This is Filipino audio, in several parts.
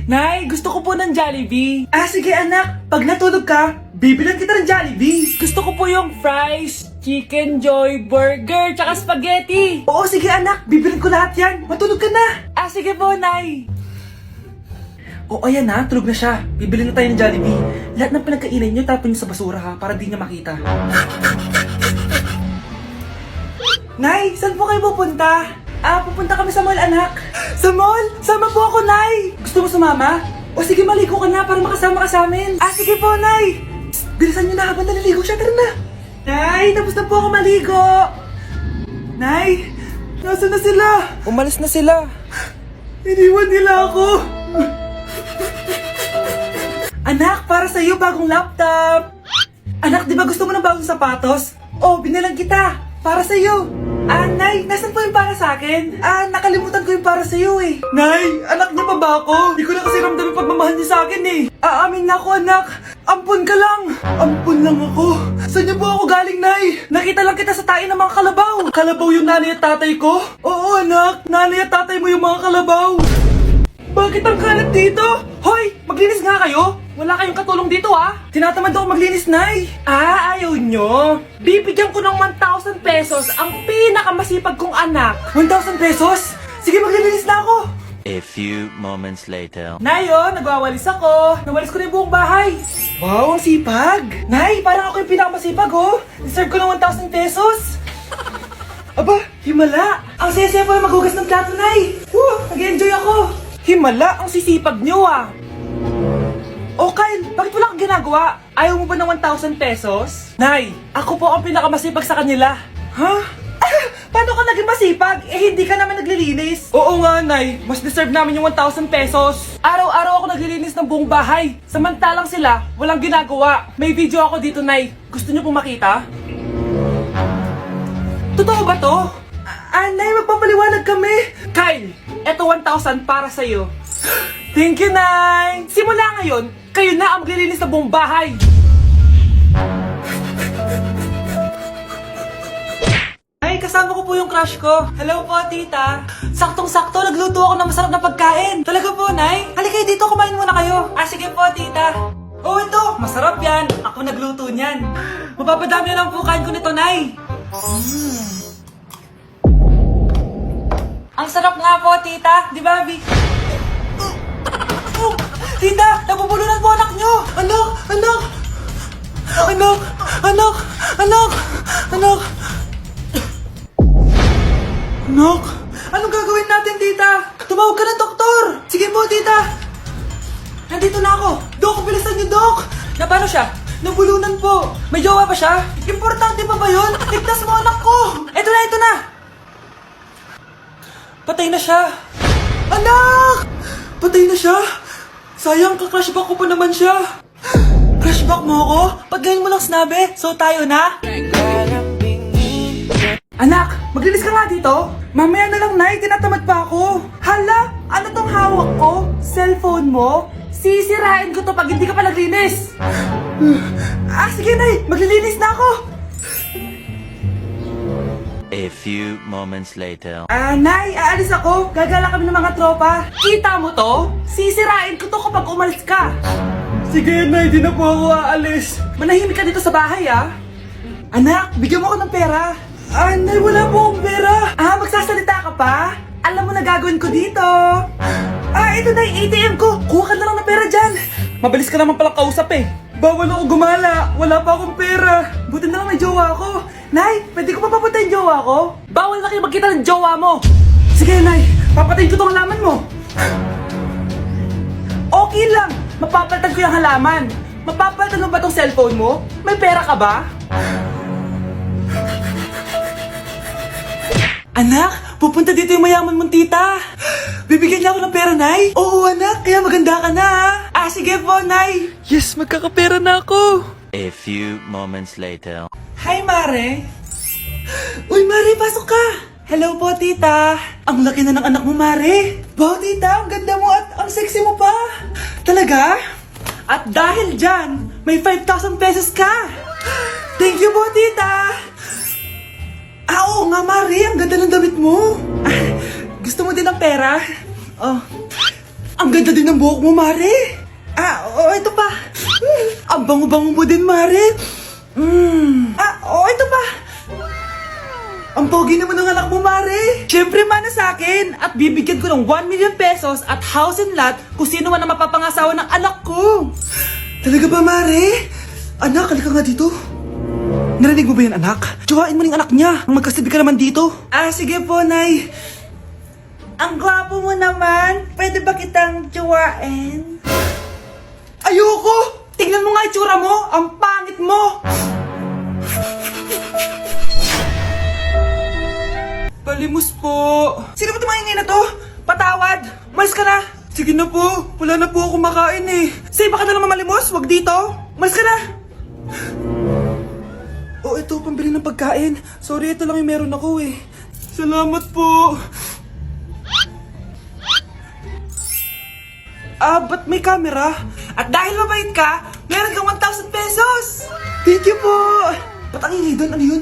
Nay, gusto ko po ng Jollibee. Ah, sige anak. Pag natulog ka, bibilan kita ng Jollibee. Gusto ko po yung fries, chicken joy, burger, tsaka spaghetti. Oo, sige anak. Bibilan ko lahat yan. Matulog ka na. Ah, sige po, Nay. Oo, ayan na. Tulog na siya. Bibili na tayo ng Jollibee. Lahat ng pinagkainan niyo, tapon niyo sa basura ha, para di niya makita. Nay, saan po kayo pupunta? Ah, pupunta kami sa mall, anak. Sa mall? Sama po ako, Nay. Gusto mo sumama? O sige, maligo ka na para makasama ka sa amin. Ah, sige po, Nay. Psst, bilisan niyo na habang naliligo siya. Tara na. Nay, tapos na po ako maligo. Nay, nasaan na sila? Umalis na sila. Iniwan nila ako. Anak, para sa'yo bagong laptop. Anak, di ba gusto mo ng bagong sapatos? Oh, binilang kita. Para sa'yo. Ah, Nay, nasan po yung para sa akin? Ah, nakalimutan ko yung para sa'yo eh. Nay, anak niya pa ba ako? Di ko na kasi ramdam yung pagmamahal niya sa akin eh. Aamin na ako, anak. Ampun ka lang. Ampun lang ako. Saan niyo po ako galing, Nay? Nakita lang kita sa tain ng mga kalabaw. Kalabaw yung nanay at tatay ko? Oo, anak. Nanay at tatay mo yung mga kalabaw. Bakit ang kalat dito? Hoy, maglinis nga kayo. Wala kayong katulong dito ah. Tinatamad ako maglinis, Nay. Ah, ayaw nyo. Bibigyan ko ng 1,000 pesos ang pinakamasipag kong anak. 1,000 pesos? Sige, maglilinis na ako. A few moments later. Nay, oh, nagwawalis ako. Nawalis ko na yung buong bahay. Wow, ang sipag. Nay, parang ako yung pinakamasipag, oh. Deserve ko ng 1,000 pesos. Aba, himala. Ang saya-saya pa maghugas ng plato, Nay. Nag-enjoy ako. Himala, ang sisipag nyo, ah. Oh, Kyle, bakit wala kang ginagawa? Ayaw mo ba ng 1,000 pesos? Nay, ako po ang pinakamasipag sa kanila. Ha? Paano ka naging masipag? Eh, hindi ka naman naglilinis. Oo nga, Nay. Mas deserve namin yung 1,000 pesos. Araw-araw ako naglilinis ng buong bahay. Samantalang sila, walang ginagawa. May video ako dito, Nay. Gusto niyo pong makita? Totoo ba to? Nay, magpapaliwanag kami. Kyle, eto 1,000 para sa'yo. Thank you, Nay! Simula ngayon, kayo na ang maglilinis sa buong bahay! Ay, kasama ko po yung crush ko. Hello po, tita. Saktong-sakto, nagluto ako ng masarap na pagkain. Talaga po, Nay? Halika kayo dito, kumain muna kayo. Ah, sige po, tita. Oh, ito, masarap yan. Ako nagluto niyan. Mapapadami na lang po kain ko nito, Nay. Ang sarap nga po, tita. Di ba, Vic? Tita, nabubulunan po anak nyo! Anak! Anak! Anak! Anak! Anak! Anak! Anak! Anong gagawin natin, tita? Tumawag ka ng doktor! Sige po, tita! Nandito na ako! Dok, bilisan niyo, Dok! Na paano siya? Nabulunan po! May jowa ba siya? Importante pa ba yun? Ligtas mo anak ko! Ito na, ito na! Patay na siya! Anak! Patay na siya! Sayang, ka-crushback ko pa naman siya. Crushback mo ako? Pag ganyan mo lang sinabi, so tayo na? Anak, maglinis ka nga dito. Mamaya na lang, Nay, tinatamad pa ako. Hala, ano tong hawak ko? Cellphone mo? Sisirain ko to pag hindi ka pa naglinis. Sige, Nay, maglilinis na ako. A few moments later. Nay, aalis ako. Gagala kami ng mga tropa. Kita mo to? Sisirain ko to kapag umalis ka. Sige, Nay, di na po ako aalis. Manahimik ka dito sa bahay, ah. Anak, bigyan mo ako ng pera. Nay, wala po akong pera. Magsasalita ka pa? Alam mo na gagawin ko dito. Ito na yung ATM ko. Kuha ka na lang ng pera dyan. Mabilis ka naman palang kausap eh. Bawal ako gumala. Wala pa akong pera. Buti na lang may jowa ako. Nay, pwede ko pa papatayin jowa ko? Bawal na kayo magkita ng jowa mo. Sige, Nay. Papatayin ko tong halaman mo. Okay lang. Mapapalitan ko yung halaman. Mapapalitan mo ba tong cellphone mo? May pera ka ba? Anak, pupunta dito yung mayaman mong tita. Bibigyan niya ako ng pera, Nay? Oo, anak. Kaya maganda ka na, ha? Sige po, Nay. Yes, magkakapera na ako. A few moments later. Hi, Mare. Uy, Mare, pasok ka. Hello po, tita. Ang laki na ng anak mo, Mare. Wow, tita, ang ganda mo at ang sexy mo pa. Talaga? At dahil dyan, may 5,000 pesos ka. Thank you po, tita. Oo nga, Mare. Ang ganda ng damit mo. Gusto mo din ng pera? Oh. Ang ganda din ng buhok mo, Mare. Ito pa. Ang bango-bango mo din, Mare. Ito pa. Ang pogi naman ng anak mo, Mare. Siyempre, mana sa akin. At bibigyan ko ng 1 million pesos at house and lot kung sino man ang mapapangasawa ng anak ko. Talaga ba, Mare? Anak, halika nga dito. Narinig mo ba yan, anak? Tsuhain mo ng anak niya. Ang magkasabi ka naman dito. Sige po, Nay. Ang gwapo mo naman. Pwede ba kitang tsuhain? Ayoko! Tingnan mo nga itsura mo. Ang pangit mo. Palimos po. Sino ba tumahingay na to? Patawad. Malis ka na. Sige na po. Wala na po ako makain eh. Say, baka na naman malimos. Wag dito. Malis ka na. Ito, pambili ng pagkain. Sorry, ito lang yung meron ako eh. Salamat po. Ba't may camera? At dahil mabait ka, meron kang 1,000 pesos! Thank you po! Ba't ang ingay doon? Ano yun?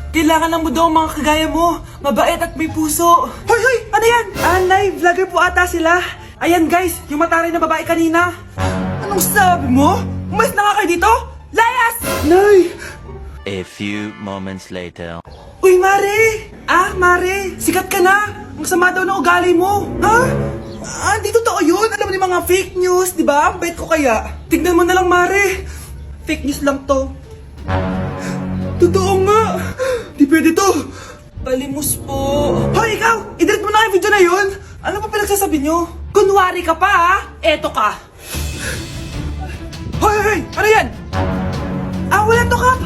Kailangan lang mo daw ang mga kagaya mo. Mabait at may puso. Hoy! Ano yan? Nay, vlogger po ata sila. Ayan guys, yung mataray na babae kanina. Anong sabi mo? Umalis na nga kayo dito? Layas! Nay! A few moments later. Uy, Mare! Mare, sikat ka na! Ang sama daw ng ugali mo! Ha? Di totoo yun! Alam mo yung mga fake news, di ba? Ang bait ko kaya. Tignan mo na lang, Mare! Fake news lang to. Totoo nga! Di pwede to! Palimos po! Hoy, ikaw! I-delete mo na yung video na yun! Ano pa pinagsasabi nyo? Kunwari ka pa, ha? Eto ka! Hoy! Ano yan? Wala to, Kap!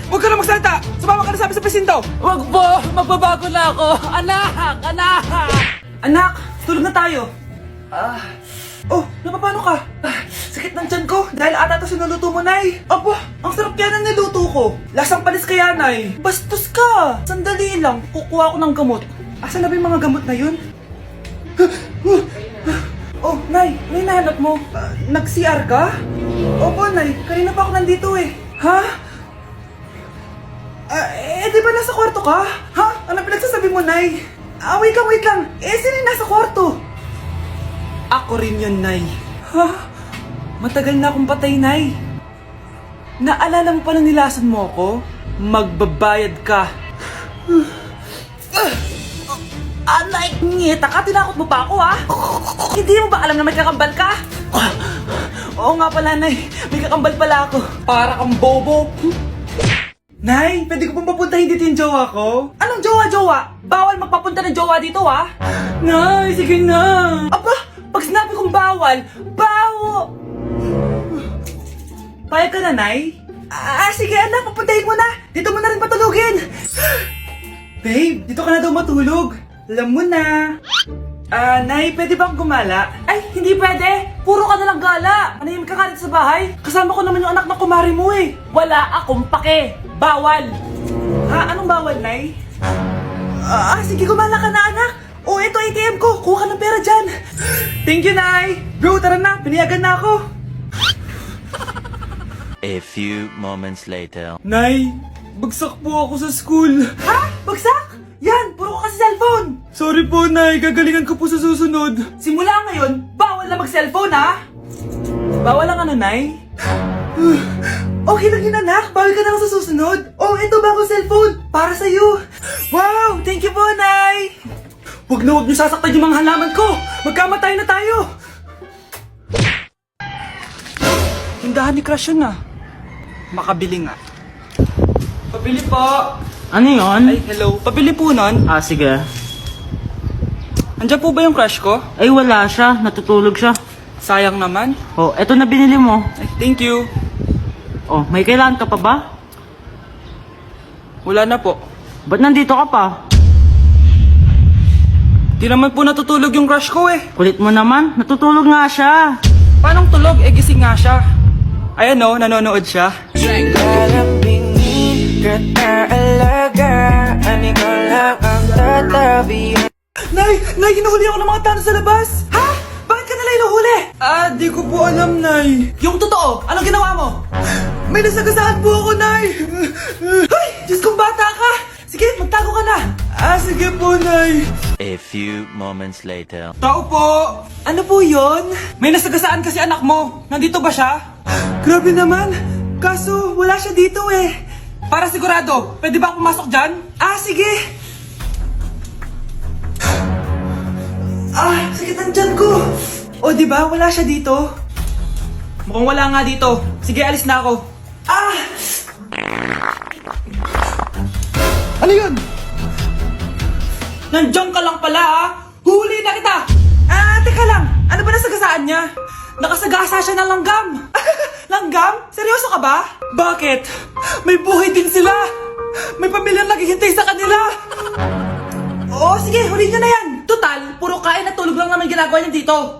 Huwag ka na magsalita! Sumama ka na sa amin sa presinto! Wag po! Magbabago na ako! Anak! Anak! Anak! Tulog na tayo! Napapano ka? Sakit ng tiyan ko dahil ata ito sinuluto mo, Nay! Aba! Ang sarap yan ang niluto ko! Lasang panis kaya, Nay! Bastos ka! Sandali lang, kukuha ko ng gamot. Asan na ba yung mga gamot na yun? Nay! Ano yung nahanap mo? Nag-CR ka? Opo, Nay. Kanina pa ako nandito eh. Ha? Di ba nasa kwarto ka? Ha? Ano pinagsasabi mo, Nay? Wait lang. Sino yung nasa kwarto? Ako rin yun, Nay. Ha? Matagal na akong patay, Nay. Naalala mo pa na nilason mo ako? Magbabayad ka. Nay, ngita ka, tinakot mo pa ako, ha? Hindi mo ba alam na may kakambal ka? Oo nga pala, Nay. May kakambal pala ako. Para kang bobo. Nay, pwede ko pong papuntahin dito yung jowa ko? Anong jowa-jowa? Bawal magpapunta ng jowa dito, ha? Nay, sige na. Aba, pag sinabi kong bawal, Payag ka na, Nay? Sige anak, papuntahin mo na. Dito mo na rin patulugin. Babe, dito ka na daw matulog. Alam mo na. Nay, pwede bang gumala? Ay, hindi pwede. Puro ka na lang gala. Manahimik ka nga dito sa bahay. Kasama ko naman yung anak ng kumari mo eh. Wala akong pake. Bawal. Anong bawal, Nay? Sige, gumala ka na, anak. Ito ATM ko. Kuha ka ng pera dyan. Thank you, Nay. Bro, tara na. Pinayagan na ako. A few moments later. Nay, bagsak po ako sa school. Ha? Bagsak? Yan, puro ka kasi cellphone. Sorry po, Nay. Gagalingan ko po sa susunod. Simula ngayon, bawal na mag-cellphone, ha? Bawal lang ano, Nay? Okay lang yun, anak. Bawal ka na lang sa susunod. Ito bagong cellphone. Para sa'yo. Wow, thank you po, Nay. Huwag niyo sasaktan yung mga halaman ko. Magkamatay na tayo. Tindahan ni Crush yun, Makabili nga. Pabili po. Ano yun? Ay, hello. Pabili po nun. Sige. Andiyan po ba yung crush ko? Ay, wala siya. Natutulog siya. Sayang naman. Eto na binili mo. Ay, thank you. May kailangan ka pa ba? Wala na po. Ba't nandito ka pa? Di naman po natutulog yung crush ko eh. Kulit mo naman. Natutulog nga siya. Paanong tulog? Gising nga siya. Ayan nanonood siya. Nay, hinuhuli ako ng mga tano sa labas. Ha? Bakit ka nila hinuhuli? Di ko po alam, Nay. Yung totoo, anong ginawa mo? May nasagasaan po ako, Nay. Ay, Diyos kong bata ka. Sige, magtago ka na. Sige po, Nay. A few moments later. Tao po! Ano po yon? May nasagasaan kasi anak mo. Nandito ba siya? Grabe naman. Kaso, wala siya dito eh. Para sigurado, pwede ba ako pumasok dyan? Sige. Sakit ang tiyan ko. O, di ba? Wala siya dito. Mukhang wala nga dito. Sige, alis na ako. Ano yun? Nandiyan ka lang pala, ha? Huli na kita! Teka lang. Ano ba nasagasaan niya? Nakasagasa siya ng langgam. Langgam? Seryoso ka ba? Bakit? May buhay din sila. May pamilyang naghihintay sa kanila. Oo, sige. Huli niyo na yan. Total, puro kain at tulog lang naman ginagawa niya dito.